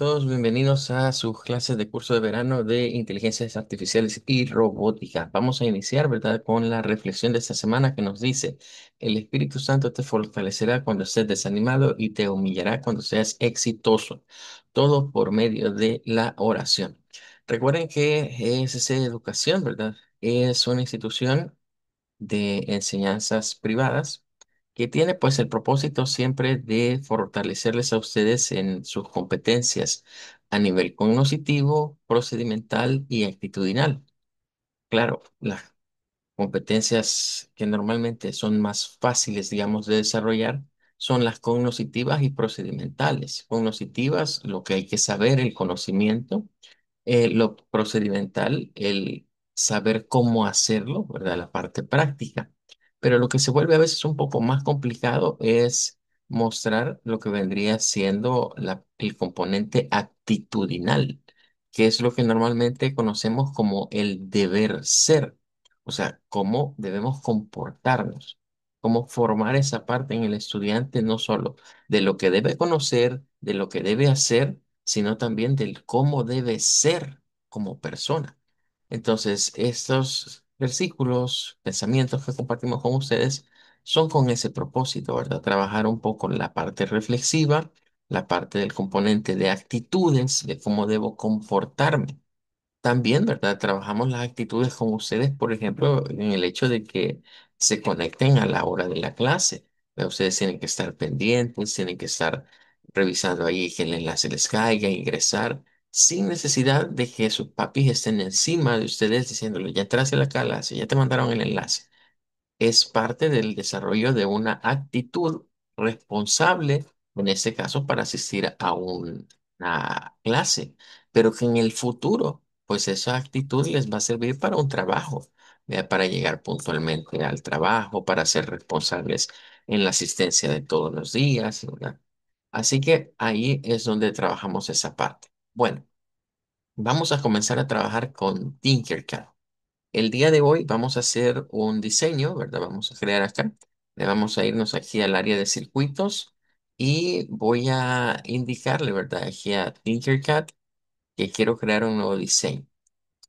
todos, bienvenidos a sus clases de curso de verano de inteligencias artificiales y robótica. Vamos a iniciar, ¿verdad?, con la reflexión de esta semana que nos dice, el Espíritu Santo te fortalecerá cuando estés desanimado y te humillará cuando seas exitoso. Todo por medio de la oración. Recuerden que ESC Educación, ¿verdad? Es una institución de enseñanzas privadas que tiene pues el propósito siempre de fortalecerles a ustedes en sus competencias a nivel cognitivo, procedimental y actitudinal. Claro, las competencias que normalmente son más fáciles, digamos, de desarrollar son las cognitivas y procedimentales. Cognitivas, lo que hay que saber, el conocimiento, lo procedimental, el saber cómo hacerlo, ¿verdad? La parte práctica. Pero lo que se vuelve a veces un poco más complicado es mostrar lo que vendría siendo el componente actitudinal, que es lo que normalmente conocemos como el deber ser, o sea, cómo debemos comportarnos, cómo formar esa parte en el estudiante, no solo de lo que debe conocer, de lo que debe hacer, sino también del cómo debe ser como persona. Entonces, estos versículos, pensamientos que compartimos con ustedes, son con ese propósito, ¿verdad? Trabajar un poco la parte reflexiva, la parte del componente de actitudes, de cómo debo comportarme. También, ¿verdad? Trabajamos las actitudes con ustedes, por ejemplo, en el hecho de que se conecten a la hora de la clase. Ustedes tienen que estar pendientes, tienen que estar revisando ahí que el enlace les caiga, ingresar, sin necesidad de que sus papis estén encima de ustedes diciéndole, ya entraste a la clase, ya te mandaron el enlace. Es parte del desarrollo de una actitud responsable, en este caso para asistir a una clase, pero que en el futuro, pues esa actitud les va a servir para un trabajo, para llegar puntualmente al trabajo, para ser responsables en la asistencia de todos los días, ¿verdad? Así que ahí es donde trabajamos esa parte. Bueno, vamos a comenzar a trabajar con Tinkercad. El día de hoy vamos a hacer un diseño, ¿verdad? Vamos a crear acá. Le vamos a irnos aquí al área de circuitos y voy a indicarle, ¿verdad? Aquí a Tinkercad que quiero crear un nuevo diseño,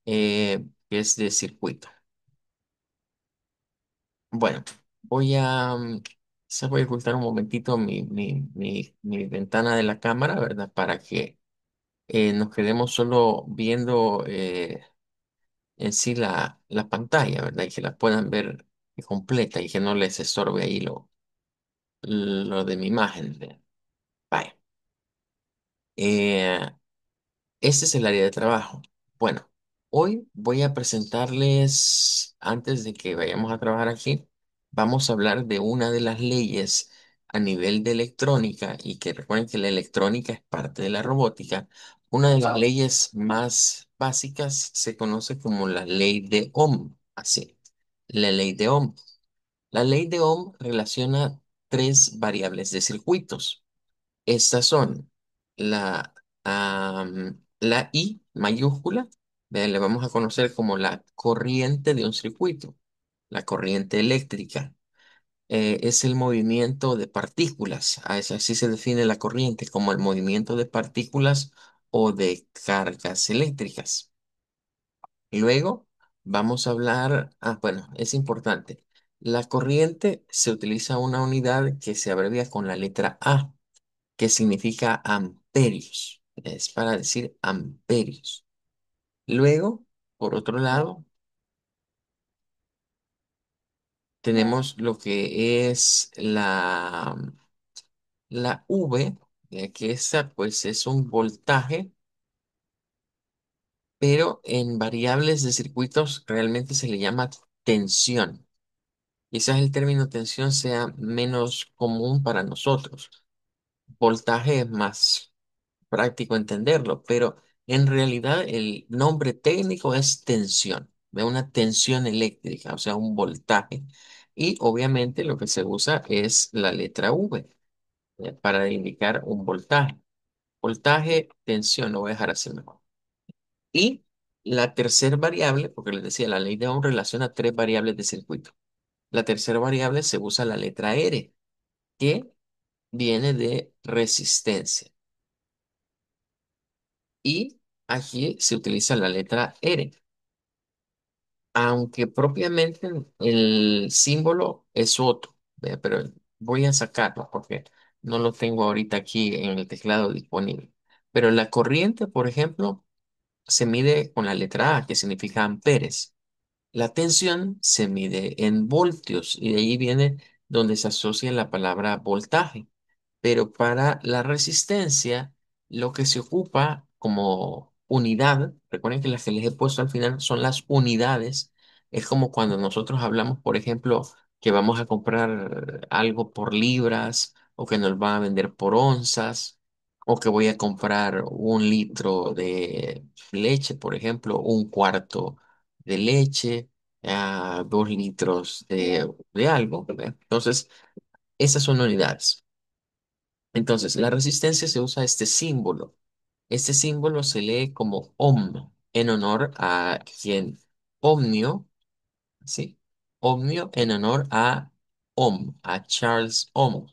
que es de circuito. Bueno, voy a ocultar un momentito mi ventana de la cámara, ¿verdad? Para que nos quedemos solo viendo en sí la pantalla, ¿verdad? Y que la puedan ver completa y que no les estorbe ahí lo de mi imagen. Vaya. Eh, Este es el área de trabajo. Bueno, hoy voy a presentarles, antes de que vayamos a trabajar aquí, vamos a hablar de una de las leyes a nivel de electrónica y que recuerden que la electrónica es parte de la robótica. Una de las leyes más básicas se conoce como la ley de Ohm, así, la ley de Ohm. La ley de Ohm relaciona tres variables de circuitos. Estas son la I mayúscula, le vamos a conocer como la corriente de un circuito, la corriente eléctrica. Es el movimiento de partículas, así se define la corriente, como el movimiento de partículas o de cargas eléctricas. Luego vamos a hablar, bueno, es importante. La corriente se utiliza una unidad que se abrevia con la letra A, que significa amperios. Es para decir amperios. Luego, por otro lado, tenemos lo que es la V, que esa pues es un voltaje, pero en variables de circuitos realmente se le llama tensión. Quizás el término tensión sea menos común para nosotros. Voltaje es más práctico entenderlo, pero en realidad el nombre técnico es tensión, de una tensión eléctrica, o sea, un voltaje. Y obviamente lo que se usa es la letra V, para indicar un voltaje. Voltaje, tensión, lo voy a dejar así mejor. Y la tercera variable, porque les decía, la ley de Ohm relaciona tres variables de circuito. La tercera variable se usa la letra R, que viene de resistencia. y aquí se utiliza la letra R, aunque propiamente el símbolo es otro, ¿ve? Pero voy a sacarlo porque no lo tengo ahorita aquí en el teclado disponible. Pero la corriente, por ejemplo, se mide con la letra A, que significa amperes. La tensión se mide en voltios y de ahí viene donde se asocia la palabra voltaje. Pero para la resistencia, lo que se ocupa como unidad, recuerden que las que les he puesto al final son las unidades, es como cuando nosotros hablamos, por ejemplo, que vamos a comprar algo por libras o que nos van a vender por onzas o que voy a comprar 1 litro de leche, por ejemplo, 1 cuarto de leche, 2 litros de algo, ¿verdad? Entonces, esas son unidades. Entonces, la resistencia se usa este símbolo. Este símbolo se lee como ohm en honor a quien Omnio, ¿sí? Omnio en honor a Ohm, a Charles Ohm.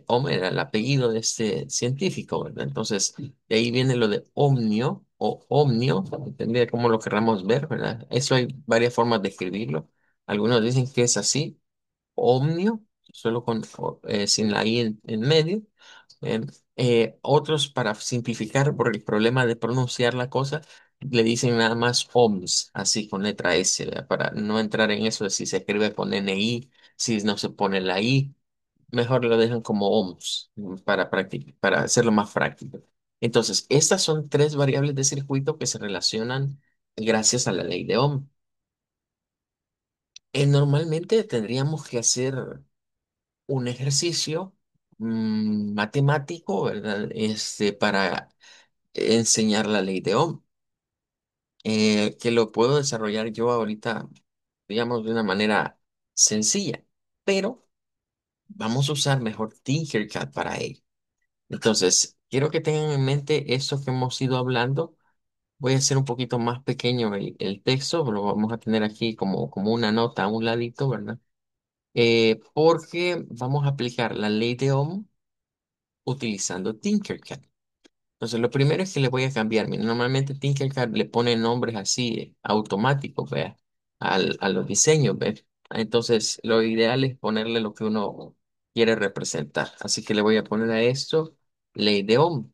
Ohm era el apellido de este científico, ¿verdad? Entonces, de ahí viene lo de omnio o omnio, depende de cómo lo querramos ver, ¿verdad? Eso hay varias formas de escribirlo. Algunos dicen que es así, omnio, solo sin la i en medio. Em, Otros, para simplificar por el problema de pronunciar la cosa, le dicen nada más OMS, así con letra S, ¿verdad? Para no entrar en eso de si se escribe con NI, si no se pone la I, mejor lo dejan como OMS para hacerlo más práctico. Entonces, estas son tres variables de circuito que se relacionan gracias a la ley de Ohm. Normalmente tendríamos que hacer un ejercicio matemático, ¿verdad? Para enseñar la ley de Ohm, que lo puedo desarrollar yo ahorita, digamos, de una manera sencilla, pero vamos a usar mejor Tinkercad para ello. Entonces, quiero que tengan en mente esto que hemos ido hablando. Voy a hacer un poquito más pequeño el texto, lo vamos a tener aquí como una nota a un ladito, ¿verdad? Porque vamos a aplicar la ley de Ohm utilizando Tinkercad. Entonces, lo primero es que le voy a cambiar. Mira, normalmente Tinkercad le pone nombres así automáticos, vea, a los diseños, ¿ve? Entonces, lo ideal es ponerle lo que uno quiere representar. Así que le voy a poner a esto ley de Ohm.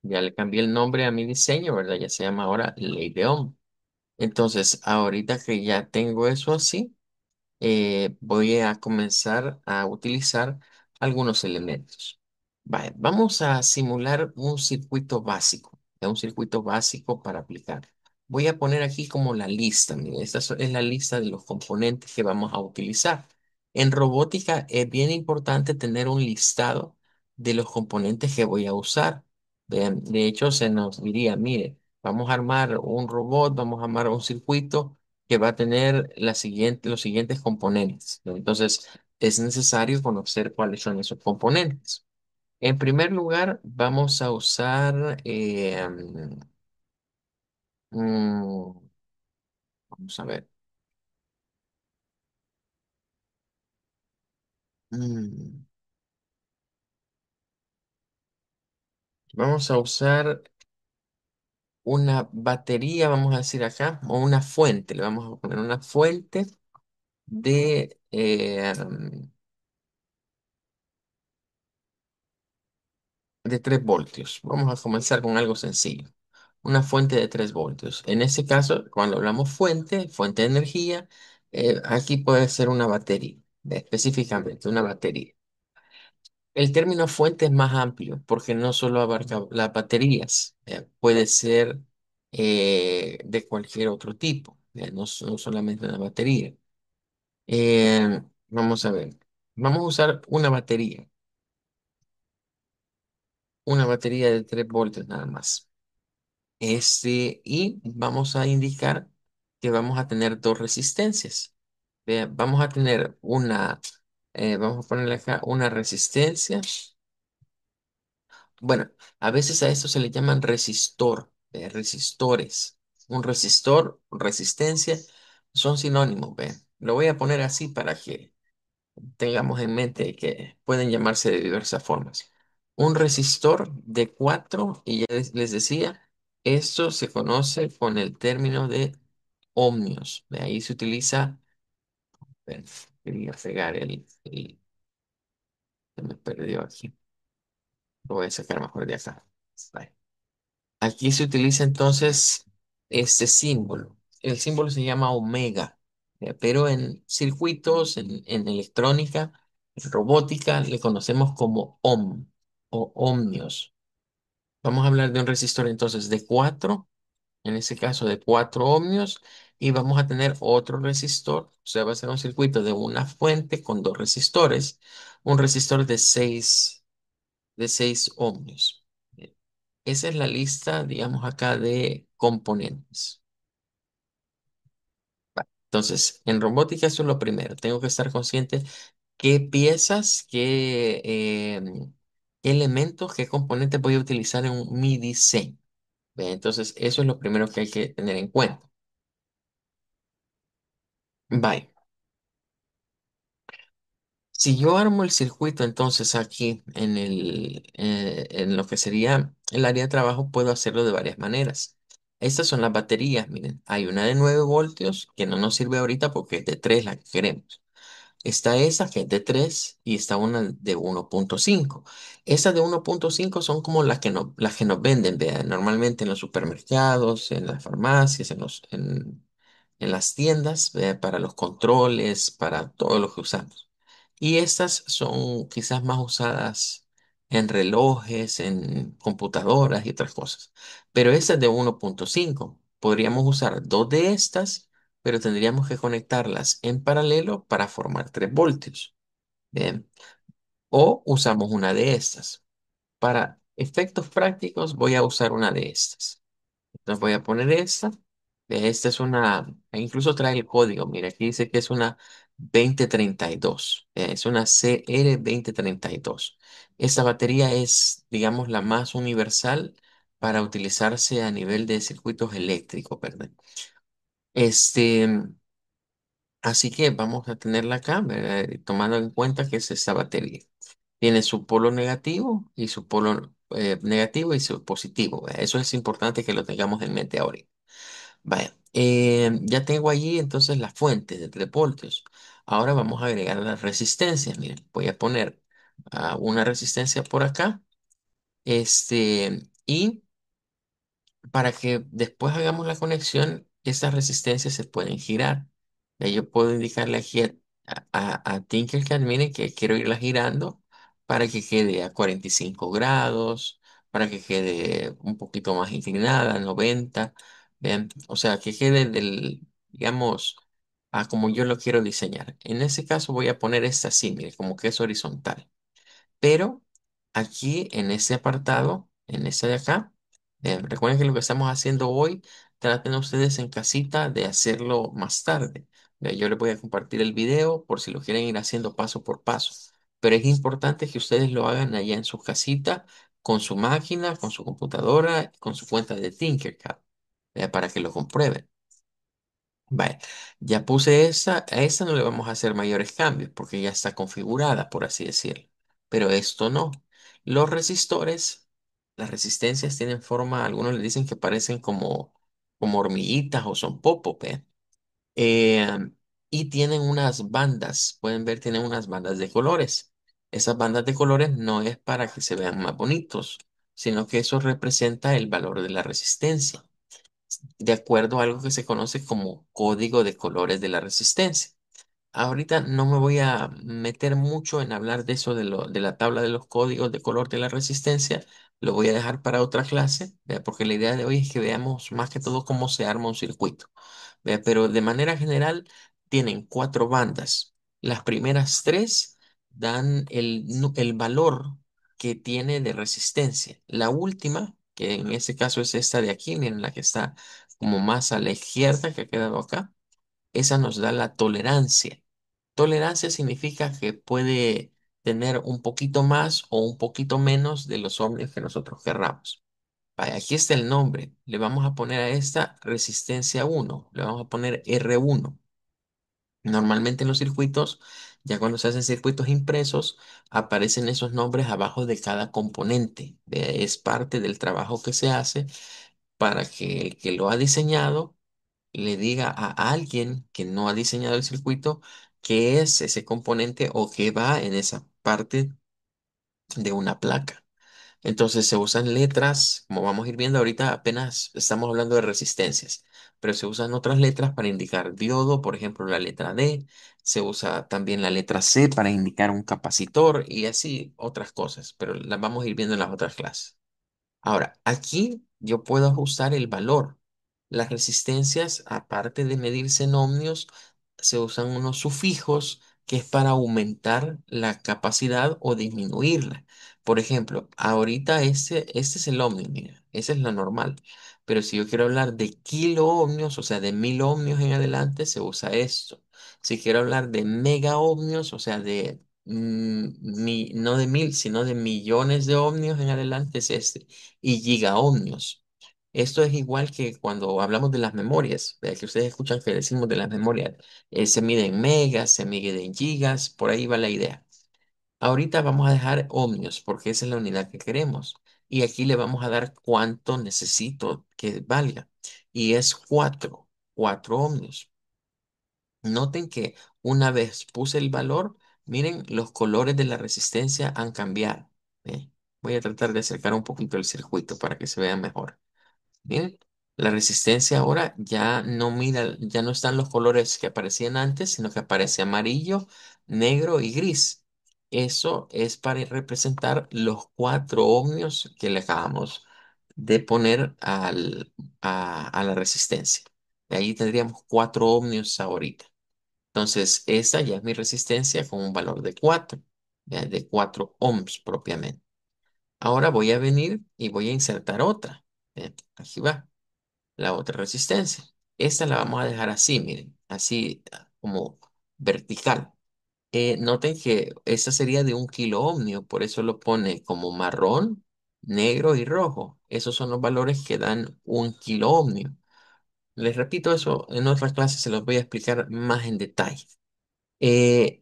Ya le cambié el nombre a mi diseño, ¿verdad? Ya se llama ahora ley de Ohm. Entonces, ahorita que ya tengo eso así, voy a comenzar a utilizar algunos elementos. Vale, vamos a simular un circuito básico para aplicar. Voy a poner aquí como la lista. Mire, es la lista de los componentes que vamos a utilizar. En robótica es bien importante tener un listado de los componentes que voy a usar. Vean, de hecho, se nos diría, mire, vamos a armar un robot, vamos a armar un circuito que va a tener los siguientes componentes, ¿no? Entonces, es necesario conocer cuáles son esos componentes. En primer lugar, vamos a usar, mm, vamos a ver, mm, vamos a usar una batería, vamos a decir acá, o una fuente, le vamos a poner una fuente de 3 voltios. Vamos a comenzar con algo sencillo. Una fuente de 3 voltios. En este caso, cuando hablamos fuente de energía, aquí puede ser una batería, específicamente una batería. El término fuente es más amplio porque no solo abarca las baterías, puede ser de cualquier otro tipo, no solamente una batería. Vamos a ver, vamos a usar una batería de 3 voltios nada más. Y vamos a indicar que vamos a tener dos resistencias. Vea, vamos a tener vamos a ponerle acá una resistencia. Bueno, a veces a esto se le llaman resistores. Un resistor, resistencia, son sinónimos, ve. Lo voy a poner así para que tengamos en mente que pueden llamarse de diversas formas. Un resistor de 4, y ya les decía, esto se conoce con el término de ohmios. De ahí se utiliza, ven, quería pegar se me perdió aquí. Lo voy a sacar mejor de acá. Vale. Aquí se utiliza entonces este símbolo. El símbolo se llama omega, pero en circuitos, en electrónica, en robótica, le conocemos como ohm o ohmios. Vamos a hablar de un resistor entonces de 4, en ese caso de 4 ohmios, y vamos a tener otro resistor, o sea, va a ser un circuito de una fuente con dos resistores, un resistor de seis ohmios. Bien. Esa es la lista, digamos acá, de componentes. Entonces, en robótica eso es lo primero. Tengo que estar consciente qué piezas, qué elementos, qué componentes voy a utilizar en mi diseño. Bien, entonces, eso es lo primero que hay que tener en cuenta. Bye. Si yo armo el circuito, entonces aquí en lo que sería el área de trabajo, puedo hacerlo de varias maneras. Estas son las baterías, miren, hay una de 9 voltios que no nos sirve ahorita porque es de 3 la que queremos. Está esa que es de 3 y está una de 1,5. Esas de 1,5 son como las que nos venden, vean, normalmente en los supermercados, en las farmacias, en las tiendas, para los controles, para todo lo que usamos. Y estas son quizás más usadas en relojes, en computadoras y otras cosas. Pero esta es de 1,5. Podríamos usar dos de estas, pero tendríamos que conectarlas en paralelo para formar 3 voltios. Bien. O usamos una de estas. Para efectos prácticos voy a usar una de estas. Entonces voy a poner esta. Esta es una, incluso trae el código. Mira, aquí dice que es una 2032. Es una CR2032. Esta batería es, digamos, la más universal para utilizarse a nivel de circuitos eléctricos, ¿verdad? Este, Así que vamos a tenerla acá, ¿verdad? Tomando en cuenta que es esta batería. Tiene su polo negativo y su polo negativo y su positivo, ¿verdad? Eso es importante que lo tengamos en mente ahora. Vaya, ya tengo allí entonces la fuente de 3 voltios. Ahora vamos a agregar las resistencias. Miren, voy a poner una resistencia por acá. Y para que después hagamos la conexión, estas resistencias se pueden girar. Yo puedo indicarle aquí a Tinkercad, miren que quiero irla girando para que quede a 45 grados, para que quede un poquito más inclinada, 90. ¿Ven? O sea, que quede digamos, a como yo lo quiero diseñar. En ese caso voy a poner esta así, mire, como que es horizontal. Pero aquí en ese apartado, en ese de acá, recuerden que lo que estamos haciendo hoy, traten ustedes en casita de hacerlo más tarde. Yo les voy a compartir el video por si lo quieren ir haciendo paso por paso. Pero es importante que ustedes lo hagan allá en su casita, con su máquina, con su computadora, con su cuenta de Tinkercad, para que lo comprueben. Vale, ya puse esa, a esa no le vamos a hacer mayores cambios porque ya está configurada, por así decirlo. Pero esto no. Los resistores, las resistencias tienen forma, algunos le dicen que parecen como hormiguitas o son popos. Eh, y tienen unas bandas, pueden ver, tienen unas bandas de colores. Esas bandas de colores no es para que se vean más bonitos, sino que eso representa el valor de la resistencia de acuerdo a algo que se conoce como código de colores de la resistencia. Ahorita no me voy a meter mucho en hablar de eso, de la tabla de los códigos de color de la resistencia. Lo voy a dejar para otra clase, ¿vea? Porque la idea de hoy es que veamos más que todo cómo se arma un circuito. ¿Vea? Pero de manera general tienen 4 bandas. Las primeras 3 dan el valor que tiene de resistencia. La última, que en este caso es esta de aquí, miren la que está como más a la izquierda que ha quedado acá, esa nos da la tolerancia. Tolerancia significa que puede tener un poquito más o un poquito menos de los ohmios que nosotros querramos. Vaya, aquí está el nombre. Le vamos a poner a esta resistencia 1. Le vamos a poner R1. Normalmente en los circuitos Ya cuando se hacen circuitos impresos, aparecen esos nombres abajo de cada componente. Es parte del trabajo que se hace para que el que lo ha diseñado le diga a alguien que no ha diseñado el circuito qué es ese componente o qué va en esa parte de una placa. Entonces se usan letras, como vamos a ir viendo ahorita, apenas estamos hablando de resistencias, pero se usan otras letras para indicar diodo, por ejemplo, la letra D, se usa también la letra C para indicar un capacitor y así otras cosas, pero las vamos a ir viendo en las otras clases. Ahora, aquí yo puedo ajustar el valor. Las resistencias, aparte de medirse en ohmios, se usan unos sufijos que es para aumentar la capacidad o disminuirla. Por ejemplo, ahorita este es el ohmio, mira, esa es la normal. Pero si yo quiero hablar de kilo ohmios, o sea, de 1000 ohmios en adelante, se usa esto. Si quiero hablar de mega ohmios, o sea, de no de 1000, sino de millones de ohmios en adelante, es este y gigaohmios. Esto es igual que cuando hablamos de las memorias, que ustedes escuchan que decimos de las memorias, se mide en megas, se mide en gigas, por ahí va la idea. Ahorita vamos a dejar ohmios porque esa es la unidad que queremos. Y aquí le vamos a dar cuánto necesito que valga. Y es 4 ohmios. Noten que una vez puse el valor, miren, los colores de la resistencia han cambiado. ¿Ve? Voy a tratar de acercar un poquito el circuito para que se vea mejor. Miren, la resistencia ahora ya no mira, ya no están los colores que aparecían antes, sino que aparece amarillo, negro y gris. Eso es para representar los 4 ohmios que le acabamos de poner a la resistencia. De ahí tendríamos 4 ohmios ahorita. Entonces, esta ya es mi resistencia con un valor de 4, ya, de 4 ohms propiamente. Ahora voy a venir y voy a insertar otra. Aquí va, la otra resistencia. Esta la vamos a dejar así, miren, así como vertical. Noten que esta sería de 1 kilo ohmio, por eso lo pone como marrón, negro y rojo. Esos son los valores que dan 1 kilo ohmio. Les repito eso, en otras clases se los voy a explicar más en detalle.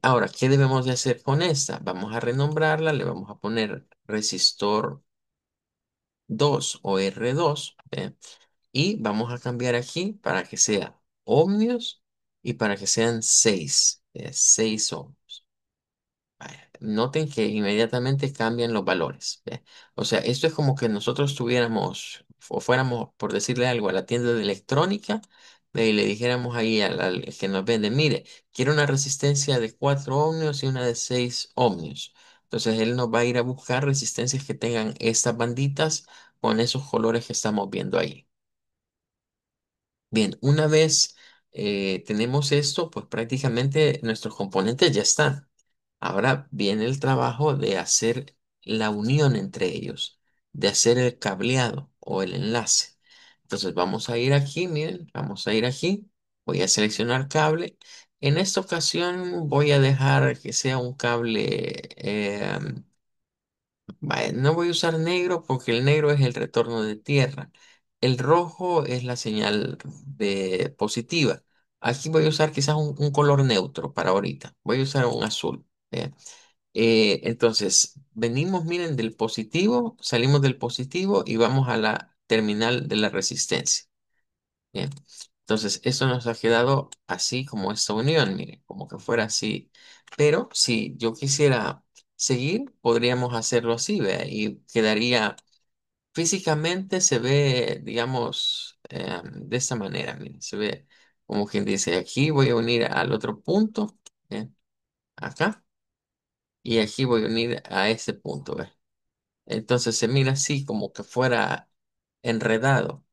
Ahora, ¿qué debemos de hacer con esta? Vamos a renombrarla, le vamos a poner resistor 2 o R2, y vamos a cambiar aquí para que sea ohmios y para que sean 6, 6 ohmios. Vaya, noten que inmediatamente cambian los valores. ¿Ve? O sea, esto es como que nosotros tuviéramos o fuéramos, por decirle algo, a la tienda de electrónica, ¿ve? Y le dijéramos ahí al que nos vende, mire, quiero una resistencia de 4 ohmios y una de 6 ohmios. Entonces él nos va a ir a buscar resistencias que tengan estas banditas con esos colores que estamos viendo ahí. Bien, una vez tenemos esto, pues prácticamente nuestros componentes ya están. Ahora viene el trabajo de hacer la unión entre ellos, de hacer el cableado o el enlace. Entonces vamos a ir aquí, miren, vamos a ir aquí, voy a seleccionar cable. En esta ocasión voy a dejar que sea un cable, vaya, no voy a usar negro porque el negro es el retorno de tierra. El rojo es la señal de positiva. Aquí voy a usar quizás un color neutro para ahorita. Voy a usar un azul. ¿Eh? Entonces, venimos, miren, del positivo, salimos del positivo y vamos a la terminal de la resistencia. Bien. Entonces, esto nos ha quedado así como esta unión, miren, como que fuera así. Pero si yo quisiera seguir, podríamos hacerlo así, vea, y quedaría, físicamente se ve, digamos, de esta manera, miren, se ve como quien dice, aquí voy a unir al otro punto, ¿eh? Acá, y aquí voy a unir a este punto, ¿ve? Entonces se mira así como que fuera enredado.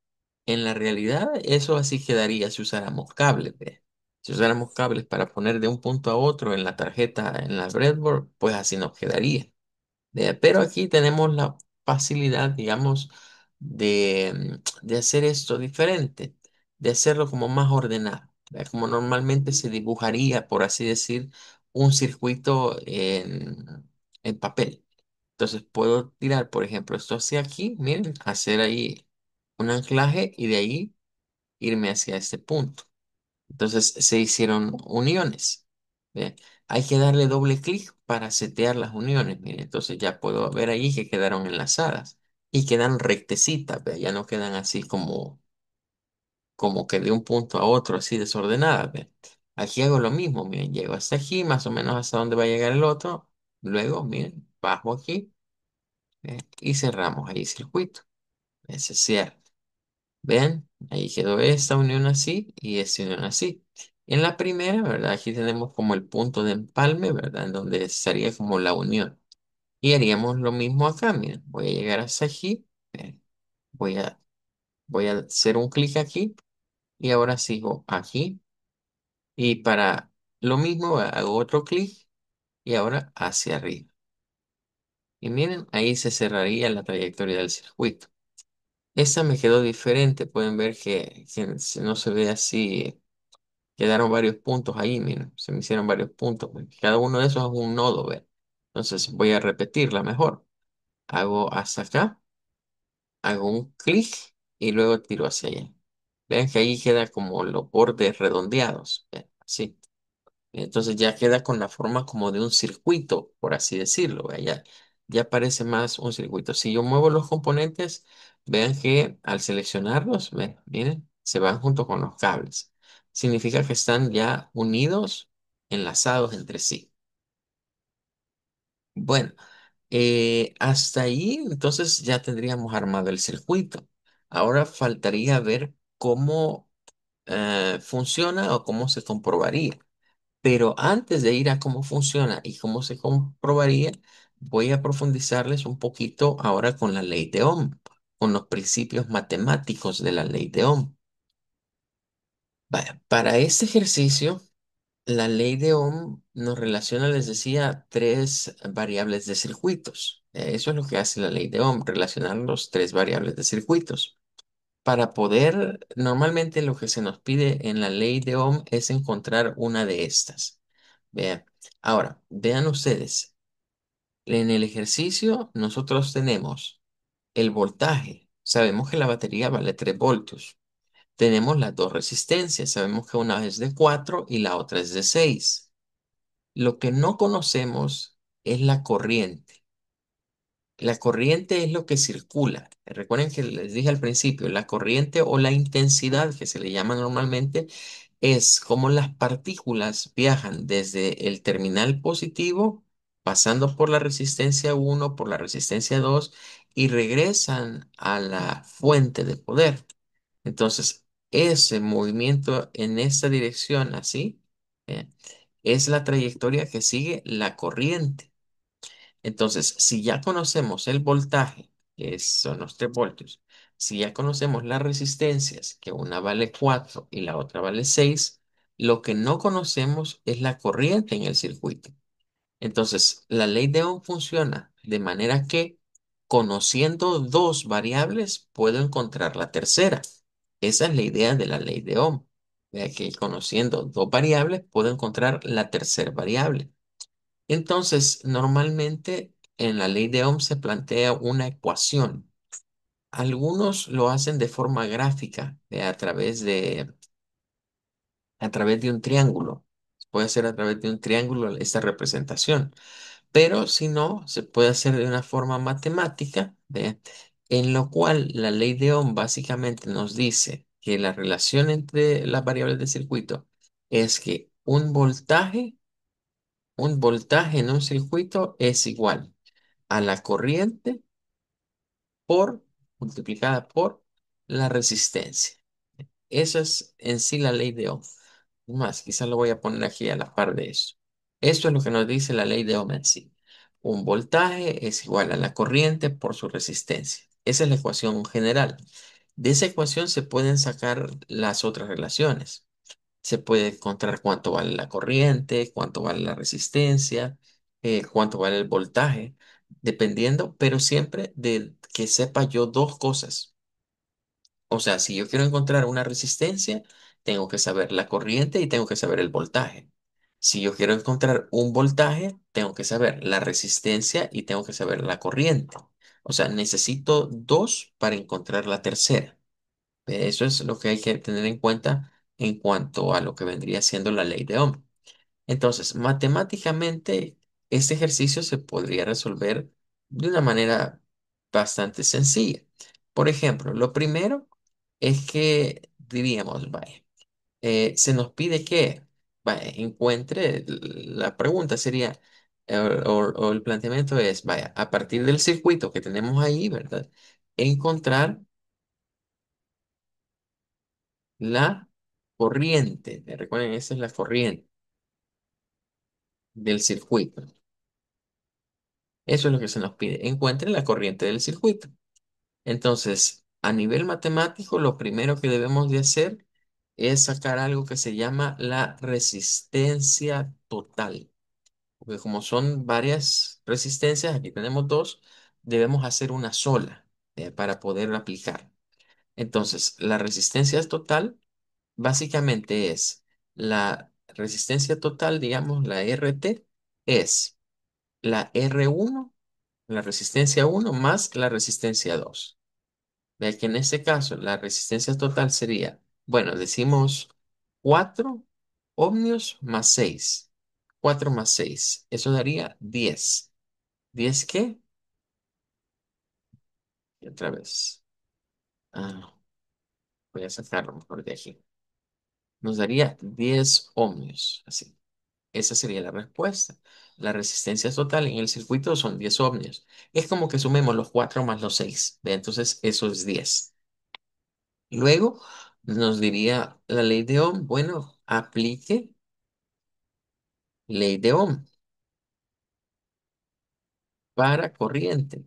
En la realidad, eso así quedaría si usáramos cables, ¿ve? Si usáramos cables para poner de un punto a otro en la tarjeta, en la breadboard, pues así nos quedaría. Pero aquí tenemos la facilidad, digamos, de hacer esto diferente, de hacerlo como más ordenado, ¿ve? Como normalmente se dibujaría, por así decir, un circuito en papel. Entonces puedo tirar, por ejemplo, esto hacia aquí, miren, hacer ahí un anclaje y de ahí irme hacia este punto. Entonces se hicieron uniones. ¿Ve? Hay que darle doble clic para setear las uniones. Mire, entonces ya puedo ver ahí que quedaron enlazadas y quedan rectecitas, ¿ve? Ya no quedan así como que de un punto a otro así desordenadas, ¿ve? Aquí hago lo mismo, miren, llego hasta aquí, más o menos hasta donde va a llegar el otro. Luego, miren, bajo aquí, ¿ve? Y cerramos ahí el circuito. Ese cierra. Vean, ahí quedó esta unión así y esta unión así. En la primera, ¿verdad? Aquí tenemos como el punto de empalme, ¿verdad? En donde estaría como la unión. Y haríamos lo mismo acá, miren. Voy a llegar hasta aquí. Voy a, voy a hacer un clic aquí y ahora sigo aquí. Y para lo mismo hago otro clic y ahora hacia arriba. Y miren, ahí se cerraría la trayectoria del circuito. Esta me quedó diferente. Pueden ver que no se ve así. Quedaron varios puntos ahí, miren, se me hicieron varios puntos, pues. Cada uno de esos es un nodo, ¿ve? Entonces voy a repetirla mejor. Hago hasta acá, hago un clic y luego tiro hacia allá. Vean que ahí queda como los bordes redondeados, ¿ve? Así. Entonces ya queda con la forma como de un circuito, por así decirlo, ¿ve? Ya parece más un circuito. Si yo muevo los componentes, vean que al seleccionarlos, miren, se van junto con los cables. Significa que están ya unidos, enlazados entre sí. Bueno, hasta ahí entonces ya tendríamos armado el circuito. Ahora faltaría ver cómo funciona o cómo se comprobaría. Pero antes de ir a cómo funciona y cómo se comprobaría, voy a profundizarles un poquito ahora con la ley de Ohm, con los principios matemáticos de la ley de Ohm. Vaya, para este ejercicio, la ley de Ohm nos relaciona, les decía, tres variables de circuitos. Eso es lo que hace la ley de Ohm, relacionar los tres variables de circuitos. Para poder, normalmente lo que se nos pide en la ley de Ohm es encontrar una de estas. Vean, ahora, vean ustedes, en el ejercicio nosotros tenemos el voltaje. Sabemos que la batería vale 3 voltios. Tenemos las dos resistencias. Sabemos que una es de 4 y la otra es de 6. Lo que no conocemos es la corriente. La corriente es lo que circula. Recuerden que les dije al principio, la corriente o la intensidad que se le llama normalmente es como las partículas viajan desde el terminal positivo, pasando por la resistencia 1, por la resistencia 2 y regresan a la fuente de poder. Entonces, ese movimiento en esta dirección, así, eh, es la trayectoria que sigue la corriente. Entonces, si ya conocemos el voltaje, son los 3 voltios, si ya conocemos las resistencias, que una vale 4 y la otra vale 6, lo que no conocemos es la corriente en el circuito. Entonces, la ley de Ohm funciona de manera que conociendo dos variables puedo encontrar la tercera. Esa es la idea de la ley de Ohm. Vea que conociendo dos variables puedo encontrar la tercera variable. Entonces, normalmente en la ley de Ohm se plantea una ecuación. Algunos lo hacen de forma gráfica, a través de un triángulo. Puede ser a través de un triángulo esta representación, pero si no, se puede hacer de una forma matemática, ¿ve? En lo cual la ley de Ohm básicamente nos dice que la relación entre las variables del circuito es que un voltaje en un circuito es igual a la corriente por multiplicada por la resistencia. Esa es en sí la ley de Ohm. Es más, quizás lo voy a poner aquí a la par de eso. Esto es lo que nos dice la ley de Ohm en sí. Un voltaje es igual a la corriente por su resistencia. Esa es la ecuación general. De esa ecuación se pueden sacar las otras relaciones. Se puede encontrar cuánto vale la corriente, cuánto vale la resistencia, cuánto vale el voltaje, dependiendo, pero siempre de que sepa yo dos cosas. O sea, si yo quiero encontrar una resistencia, tengo que saber la corriente y tengo que saber el voltaje. Si yo quiero encontrar un voltaje, tengo que saber la resistencia y tengo que saber la corriente. O sea, necesito dos para encontrar la tercera. Eso es lo que hay que tener en cuenta en cuanto a lo que vendría siendo la ley de Ohm. Entonces, matemáticamente, este ejercicio se podría resolver de una manera bastante sencilla. Por ejemplo, lo primero es que diríamos, vaya, se nos pide que vaya, encuentre, la pregunta sería, o el planteamiento es, vaya, a partir del circuito que tenemos ahí, ¿verdad? Encontrar la corriente. Recuerden, esa es la corriente del circuito. Eso es lo que se nos pide. Encuentre la corriente del circuito. Entonces, a nivel matemático, lo primero que debemos de hacer es sacar algo que se llama la resistencia total. Porque como son varias resistencias, aquí tenemos dos, debemos hacer una sola para poder aplicar. Entonces, la resistencia total básicamente es la resistencia total, digamos, la RT, es la R1, la resistencia uno más la resistencia 2. Vea que en este caso la resistencia total sería, bueno, decimos 4 ohmios más 6. 4 más 6. Eso daría 10. ¿10 qué? Y otra vez. Ah, voy a sacarlo mejor de aquí. Nos daría 10 ohmios. Así. Esa sería la respuesta. La resistencia total en el circuito son 10 ohmios. Es como que sumemos los 4 más los 6. ¿Ve? Entonces eso es 10. Luego nos diría la ley de Ohm, bueno, aplique ley de Ohm para corriente.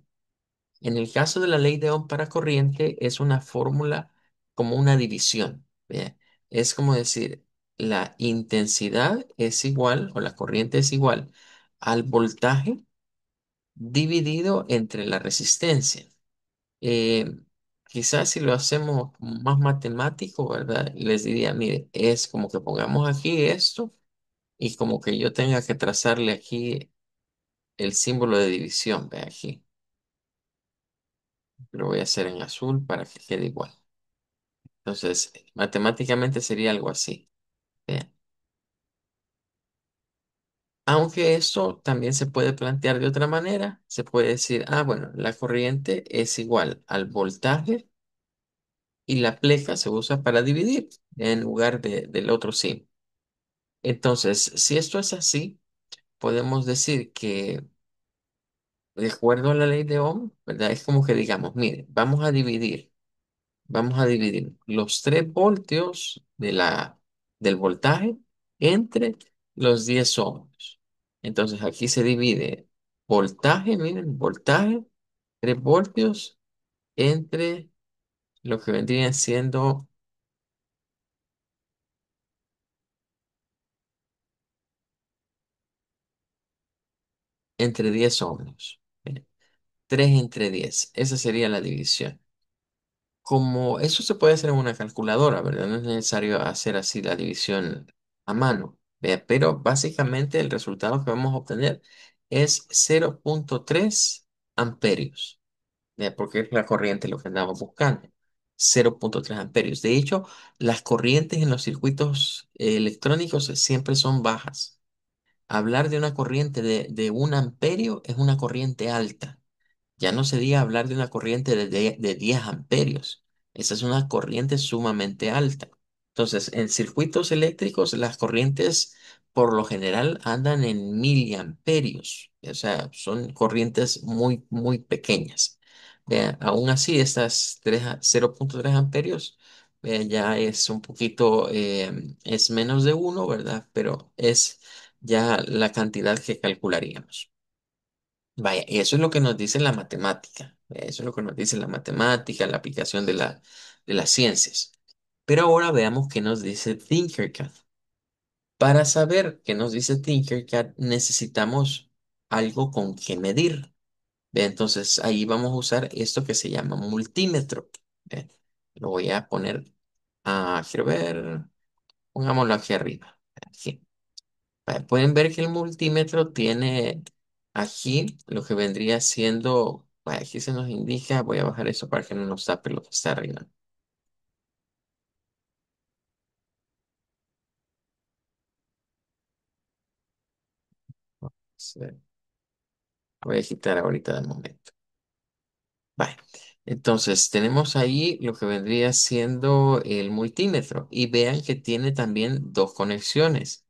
En el caso de la ley de Ohm para corriente es una fórmula como una división. ¿Ve? Es como decir, la intensidad es igual o la corriente es igual al voltaje dividido entre la resistencia. Eh, Quizás si lo hacemos más matemático, ¿verdad? Les diría, mire, es como que pongamos aquí esto y como que yo tenga que trazarle aquí el símbolo de división, ve aquí. Lo voy a hacer en azul para que quede igual. Entonces, matemáticamente sería algo así. Vean. Aunque esto también se puede plantear de otra manera, se puede decir, ah, bueno, la corriente es igual al voltaje y la pleca se usa para dividir en lugar del otro sí. Entonces, si esto es así, podemos decir que de acuerdo a la ley de Ohm, ¿verdad? Es como que digamos, mire, vamos a dividir los 3 voltios del voltaje entre los 10 ohmios. Entonces aquí se divide voltaje, miren, voltaje, 3 voltios entre lo que vendrían siendo entre 10 ohmios. Miren, 3 entre 10. Esa sería la división. Como eso se puede hacer en una calculadora, ¿verdad? No es necesario hacer así la división a mano. Vea, pero básicamente el resultado que vamos a obtener es 0,3 amperios. Vea, porque es la corriente lo que andamos buscando. 0,3 amperios. De hecho, las corrientes en los circuitos electrónicos siempre son bajas. Hablar de una corriente de 1 amperio es una corriente alta. Ya no se diga hablar de una corriente de 10 amperios. Esa es una corriente sumamente alta. Entonces, en circuitos eléctricos, las corrientes por lo general andan en miliamperios. O sea, son corrientes muy, muy pequeñas. Aún así, estas 0,3 amperios ya es un poquito, es menos de uno, ¿verdad? Pero es ya la cantidad que calcularíamos. Vaya, y eso es lo que nos dice la matemática. Eso es lo que nos dice la matemática, la aplicación de las ciencias. Pero ahora veamos qué nos dice Tinkercad. Para saber qué nos dice Tinkercad, necesitamos algo con que medir. Ve, entonces ahí vamos a usar esto que se llama multímetro. Ve, lo voy a poner, quiero ver, pongámoslo aquí arriba. Aquí. Pueden ver que el multímetro tiene aquí lo que vendría siendo, aquí se nos indica, voy a bajar eso para que no nos tape lo que está arriba. Sí, voy a quitar ahorita de momento. Vale. Entonces, tenemos ahí lo que vendría siendo el multímetro y vean que tiene también dos conexiones.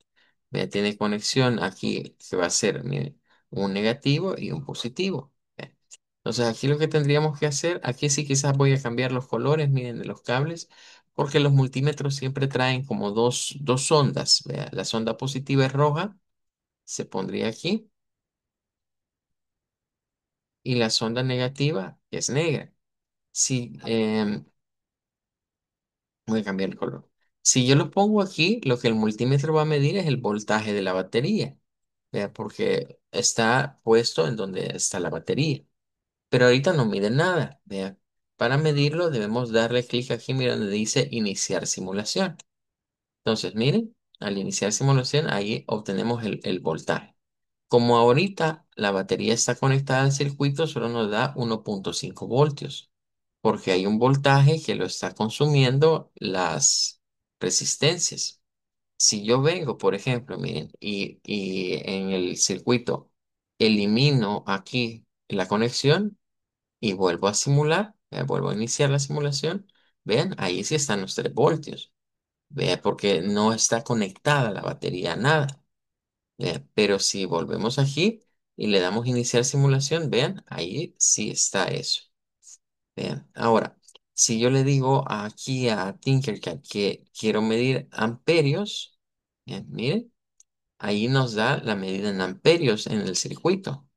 Vean, tiene conexión aquí que va a ser, miren, un negativo y un positivo. Vean. Entonces, aquí lo que tendríamos que hacer, aquí sí quizás voy a cambiar los colores, miren, de los cables, porque los multímetros siempre traen como dos ondas. Vean, la sonda positiva es roja, se pondría aquí, y la sonda negativa es negra. Si, voy a cambiar el color. Si yo lo pongo aquí, lo que el multímetro va a medir es el voltaje de la batería, ¿vea? Porque está puesto en donde está la batería. Pero ahorita no mide nada, ¿vea? Para medirlo debemos darle clic aquí, mira donde dice iniciar simulación. Entonces, miren, al iniciar simulación, ahí obtenemos el voltaje. Como ahorita la batería está conectada al circuito, solo nos da 1,5 voltios, porque hay un voltaje que lo está consumiendo las resistencias. Si yo vengo, por ejemplo, miren, y en el circuito elimino aquí la conexión y vuelvo a simular, vuelvo a iniciar la simulación, vean, ahí sí están los 3 voltios, vean, porque no está conectada la batería a nada. Pero si volvemos aquí y le damos iniciar simulación, vean, ahí sí está eso. Vean, ahora, si yo le digo aquí a Tinkercad que quiero medir amperios, bien, miren, ahí nos da la medida en amperios en el circuito.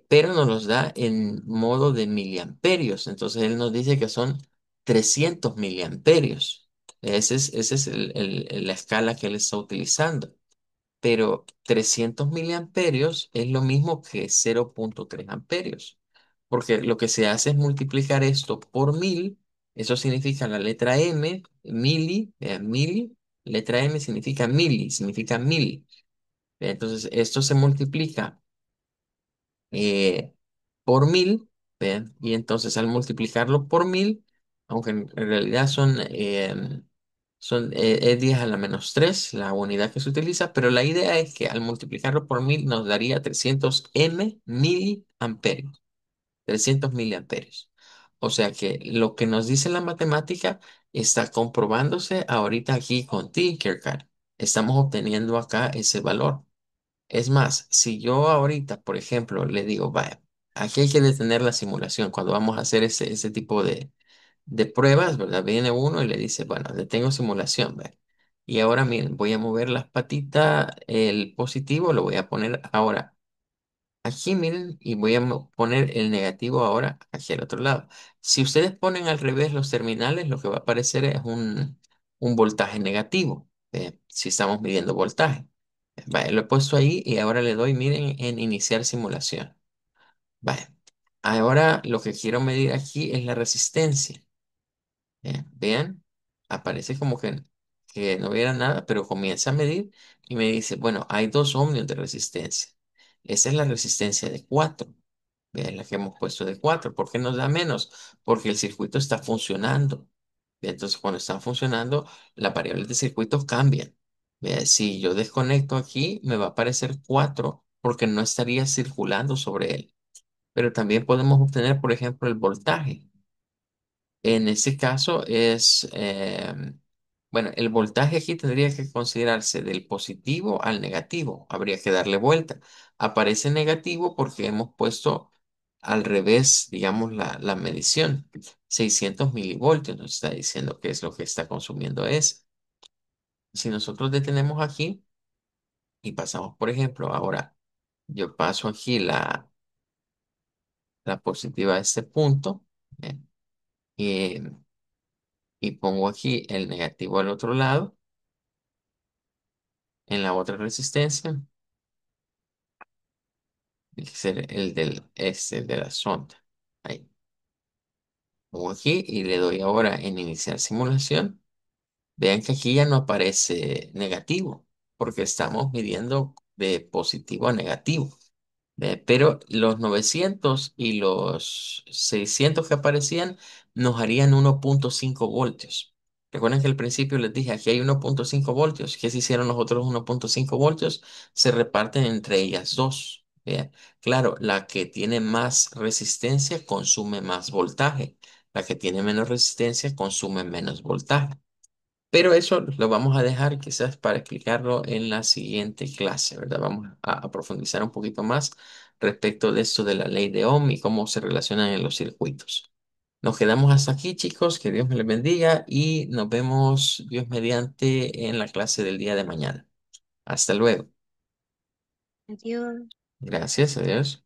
Pero nos los da en modo de miliamperios. Entonces él nos dice que son 300 miliamperios. Ese es la escala que él está utilizando. Pero 300 miliamperios es lo mismo que 0,3 amperios, porque lo que se hace es multiplicar esto por 1000, eso significa la letra M, mili, letra M significa mili, significa 1000. Entonces, esto se multiplica eh, por 1000, ¿vean? Y entonces al multiplicarlo por 1000, aunque en realidad es 10 a la menos 3 la unidad que se utiliza, pero la idea es que al multiplicarlo por 1000 nos daría 300 miliamperios, 300 miliamperios. O sea que lo que nos dice la matemática está comprobándose ahorita aquí con Tinkercad. Estamos obteniendo acá ese valor. Es más, si yo ahorita, por ejemplo, le digo, vaya, aquí hay que detener la simulación cuando vamos a hacer ese tipo de pruebas, ¿verdad? Viene uno y le dice, bueno, detengo simulación, ¿ve? Y ahora, miren, voy a mover las patitas, el positivo lo voy a poner ahora aquí, miren, y voy a poner el negativo ahora hacia el otro lado. Si ustedes ponen al revés los terminales, lo que va a aparecer es un voltaje negativo, si estamos midiendo voltaje. Vale, lo he puesto ahí y ahora le doy, miren, en iniciar simulación. Vale, ahora lo que quiero medir aquí es la resistencia. Vean, aparece como que no hubiera nada, pero comienza a medir y me dice, bueno, hay 2 ohmios de resistencia. Esa es la resistencia de 4. Vean la que hemos puesto de 4. ¿Por qué nos da menos? Porque el circuito está funcionando. Entonces, cuando están funcionando, las variables de circuito cambian. Vean, si yo desconecto aquí, me va a aparecer 4 porque no estaría circulando sobre él. Pero también podemos obtener, por ejemplo, el voltaje. En ese caso bueno, el voltaje aquí tendría que considerarse del positivo al negativo. Habría que darle vuelta. Aparece negativo porque hemos puesto al revés, digamos, la medición. 600 milivoltios nos está diciendo qué es lo que está consumiendo es. Si nosotros detenemos aquí y pasamos, por ejemplo, ahora yo paso aquí la positiva a este punto, ¿eh? y, y pongo aquí el negativo al otro lado en la otra resistencia, tiene que ser el de la sonda. Ahí. Pongo aquí y le doy ahora en iniciar simulación. Vean que aquí ya no aparece negativo, porque estamos midiendo de positivo a negativo. Pero los 900 y los 600 que aparecían nos harían 1,5 voltios. Recuerden que al principio les dije, aquí hay 1,5 voltios. ¿Qué se hicieron los otros 1,5 voltios? Se reparten entre ellas dos. Vea, claro, la que tiene más resistencia consume más voltaje. La que tiene menos resistencia consume menos voltaje. Pero eso lo vamos a dejar quizás para explicarlo en la siguiente clase, ¿verdad? Vamos a profundizar un poquito más respecto de esto de la ley de Ohm y cómo se relacionan en los circuitos. Nos quedamos hasta aquí, chicos. Que Dios me les bendiga y nos vemos, Dios mediante, en la clase del día de mañana. Hasta luego. Adiós. Gracias, adiós.